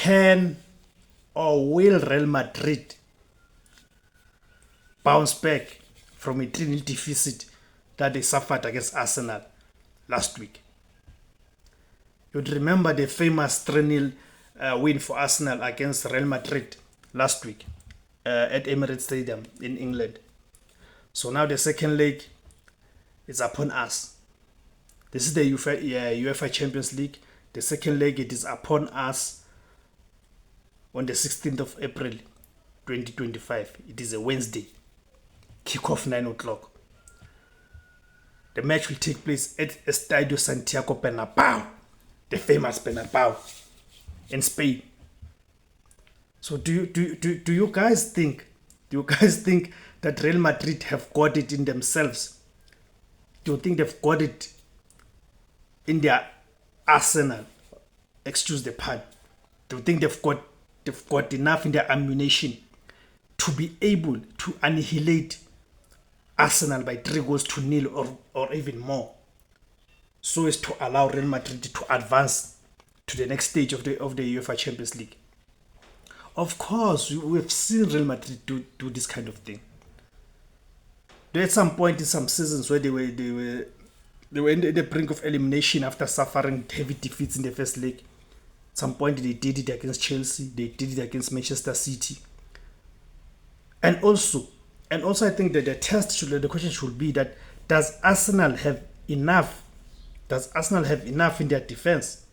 can or will Real Madrid bounce back from a 3-0 deficit that they suffered against Arsenal last week? You'd remember the famous 3-0 win for Arsenal against Real Madrid last week at Emirates Stadium in England. So now the second leg is upon us. This is the UEFA Champions League. The second leg, it is upon us on the 16th of April 2025. It is a Wednesday. Kickoff 9 o'clock. The match will take place at Estadio Santiago Bernabéu, the famous Bernabéu in Spain. So do you guys think that Real Madrid have got it in themselves? Do you think they've got it in their arsenal? Excuse the pun. Do you think they've got enough in their ammunition to be able to annihilate Arsenal by 3-0 or even more, so as to allow Real Madrid to advance to the next stage of the UEFA Champions League? Of course, we've seen Real Madrid do this kind of thing. There at some point in some seasons where they were at the brink of elimination after suffering heavy defeats in the first leg. At some point they did it against Chelsea, they did it against Manchester City. And also I think that the question should be that does Arsenal have enough in their defense?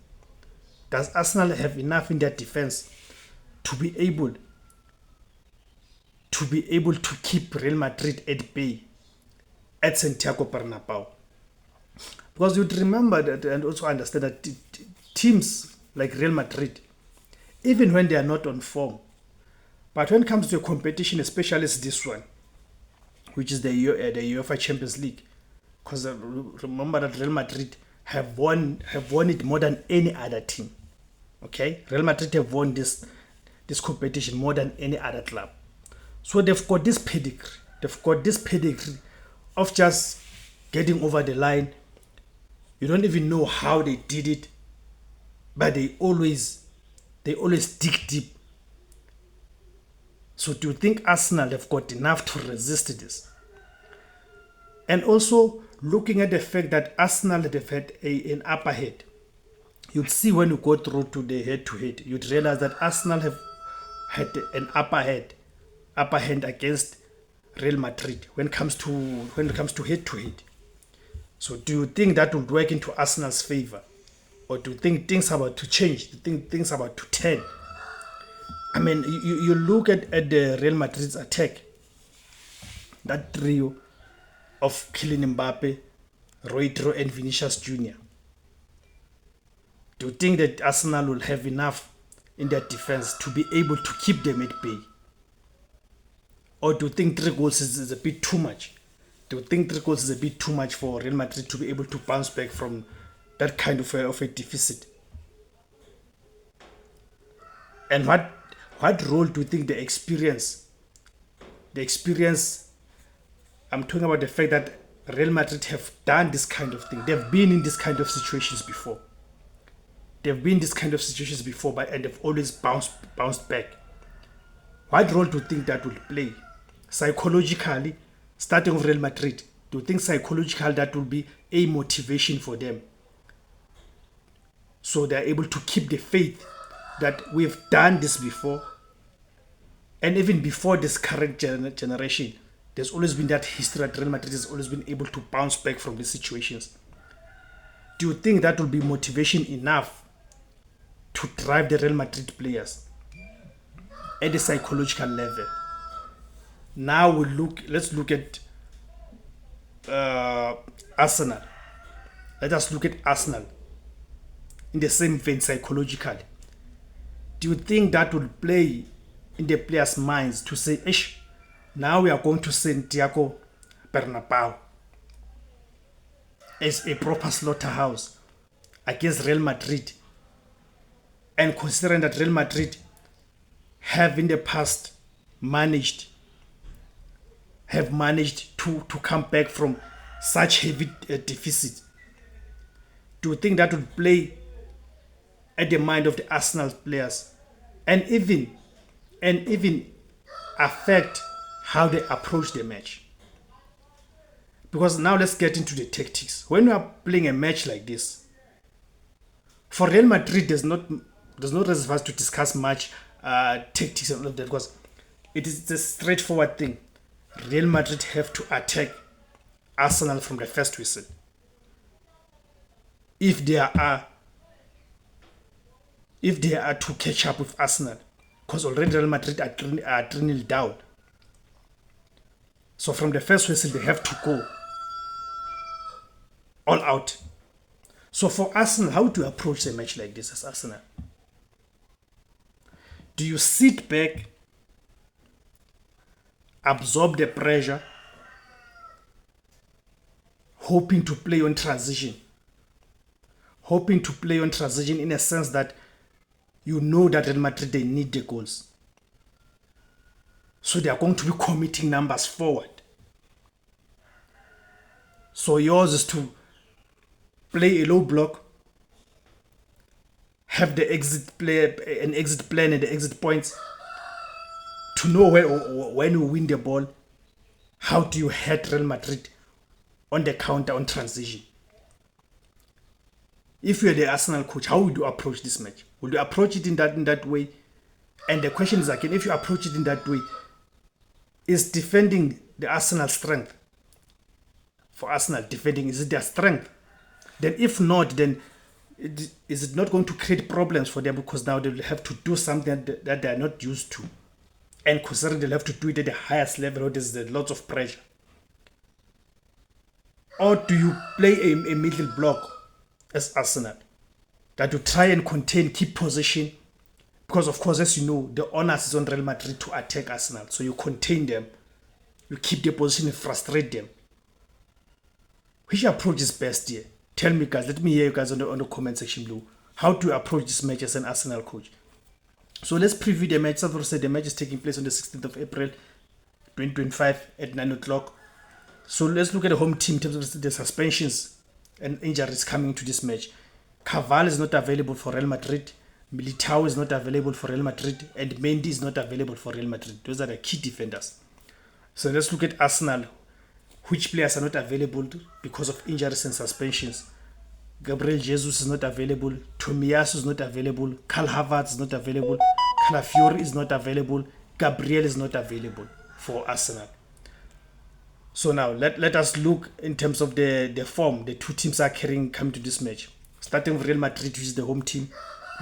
Does Arsenal have enough in their defense to be able to keep Real Madrid at bay at Santiago Bernabéu? Because you'd remember that and also understand that teams like Real Madrid, even when they are not on form, but when it comes to a competition, especially this one, which is the UEFA Champions League, because remember that Real Madrid have won it more than any other team. Okay, Real Madrid have won this competition more than any other club. So they've got this pedigree. They've got this pedigree of just getting over the line. You don't even know how they did it, but they always dig deep. So do you think Arsenal have got enough to resist this? And also looking at the fact that Arsenal have had an upper hand, you'd see when you go through to the head-to-head, you'd realize that Arsenal have had an upper hand against Real Madrid when it comes to head-to-head. So do you think that would work into Arsenal's favor? Or do you think things are about to change? Do you think things are about to turn? I mean, you look at the Real Madrid's attack, that trio of Kylian Mbappe, Rodri and Vinicius Jr. Do you think that Arsenal will have enough in their defense to be able to keep them at bay? Or do you think 3 goals is a bit too much? Do you think 3 goals is a bit too much for Real Madrid to be able to bounce back from that kind of a deficit? And what role do you think the experience, I'm talking about the fact that Real Madrid have done this kind of thing. They've been in this kind of situations before. And they've always bounced back. What role do you think that will play? Psychologically, starting with Real Madrid, do you think psychologically that will be a motivation for them? So they're able to keep the faith that we've done this before. And even before this current generation, there's always been that history that Real Madrid has always been able to bounce back from these situations. Do you think that will be motivation enough to drive the Real Madrid players at the psychological level? Now let's look at Arsenal. Let us look at Arsenal in the same vein psychologically. Do you think that will play in the players' minds to say, now we are going to Santiago Bernabéu as a proper slaughterhouse against Real Madrid, and considering that Real Madrid have in the past managed to come back from such heavy deficit? Do you think that would play at the mind of the Arsenal players and even affect how they approach the match. Because now let's get into the tactics. When you are playing a match like this, for Real Madrid, there's no reason for us to discuss much tactics and all of that, because it is a straightforward thing. Real Madrid have to attack Arsenal from the first whistle. If they are to catch up with Arsenal, because already Real Madrid are 3-0 down. So from the first whistle, they have to go all out. So for Arsenal, how do you approach a match like this as Arsenal? Do you sit back, absorb the pressure, hoping to play on transition? Hoping to play on transition in a sense that you know that Real Madrid, they need the goals. So they are going to be committing numbers forward. So yours is to play a low block, have the exit plan and the exit points, to know when you win the ball, how do you hit Real Madrid on the counter, on transition. If you're the Arsenal coach, how would you approach this match? Would you approach it in that way? And the question is again, if you approach it in that way, is defending the Arsenal strength? For Arsenal, defending, is it their strength? Then if not, then is it not going to create problems for them, because now they will have to do something that they are not used to, and considering they'll have to do it at the highest level where there's lots of pressure? Or do you play a middle block as Arsenal that you try and contain, keep possession? Because of course, as you know, the onus is on Real Madrid to attack Arsenal, so you contain them, you keep the position and frustrate them. Which approach is best here? Tell me, guys. Let me hear you guys on the comment section below. How do you approach this match as an Arsenal coach? So let's preview the match. As I said, the match is taking place on the 16th of April, 2025 at 9 o'clock. So let's look at the home team in terms of the suspensions and injuries coming to this match. Carvalho is not available for Real Madrid. Militao is not available for Real Madrid. And Mendy is not available for Real Madrid. Those are the key defenders. So let's look at Arsenal. Which players are not available because of injuries and suspensions? Gabriel Jesus is not available. Tomiyasu is not available. Karl Havertz is not available. Calafiori is not available. Gabriel is not available for Arsenal. So now let us look in terms of the form the two teams are carrying coming to this match. Starting with Real Madrid, which is the home team.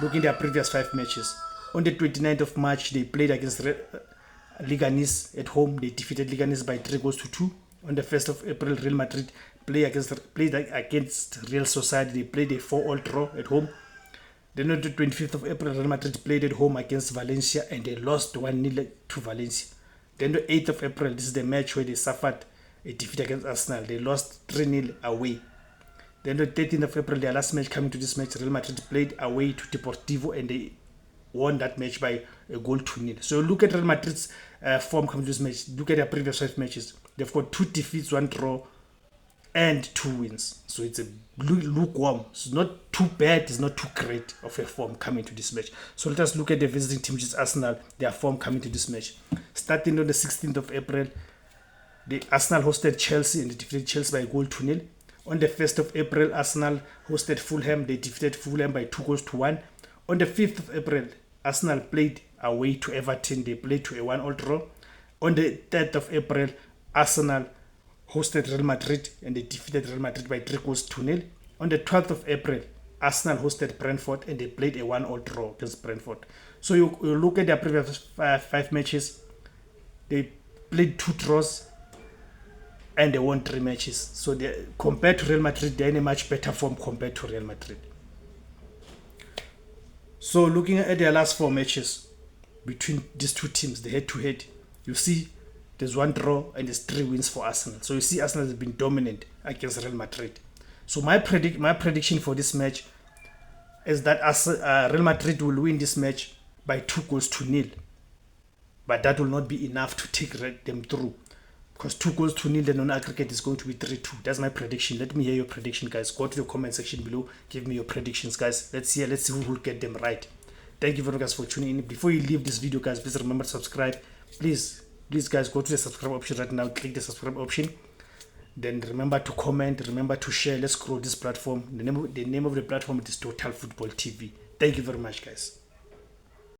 Looking at their previous 5 matches. On the 29th of March, they played against Leganés at home. They defeated Leganés by 3-2. On the 1st of April, Real Madrid played against Real Sociedad. They played a 4-4 draw at home. Then on the 25th of April, Real Madrid played at home against Valencia and they lost 1-0 to Valencia. Then the 8th of April, this is the match where they suffered a defeat against Arsenal. They lost 3-0 away. Then the 13th of April, their last match coming to this match, Real Madrid played away to Deportivo and they won that match by a goal 2-0. So look at Real Madrid's form coming to this match. Look at their previous 5 matches. They've got 2 defeats, 1 draw, and 2 wins. So it's a lukewarm. It's not too bad. It's not too great of a form coming to this match. So let us look at the visiting team, which is Arsenal. Their form coming to this match. Starting on the 16th of April, the Arsenal hosted Chelsea and they defeated Chelsea by a goal 2-0. On the 1st of April, Arsenal hosted Fulham. They defeated Fulham by 2-1. On the 5th of April, Arsenal played away to Everton. They played to a 1-1 draw. On the 3rd of April, Arsenal hosted Real Madrid and they defeated Real Madrid by 3-2. On the 12th of April, Arsenal hosted Brentford and they played a 1-1 draw against Brentford. So you look at their previous 5 matches, they played 2 draws and they won 3 matches. So compared to Real Madrid, they're in a much better form compared to Real Madrid. So looking at their last 4 matches between these two teams, the head-to-head, you see there's 1 draw and there's 3 wins for Arsenal. So you see Arsenal has been dominant against Real Madrid. So my prediction for this match is that Real Madrid will win this match by 2-0. But that will not be enough to take them through. Because 2-0, then on aggregate is going to be 3-2. That's my prediction. Let me hear your prediction, guys. Go to the comment section below. Give me your predictions, guys. Let's see who will get them right. Thank you very much for tuning in. Before you leave this video, guys, please remember to subscribe. Please guys, go to the subscribe option right now. Click the subscribe option. Then remember to comment, remember to share. Let's grow this platform. The name of the platform is Total Football TV. Thank you very much, guys.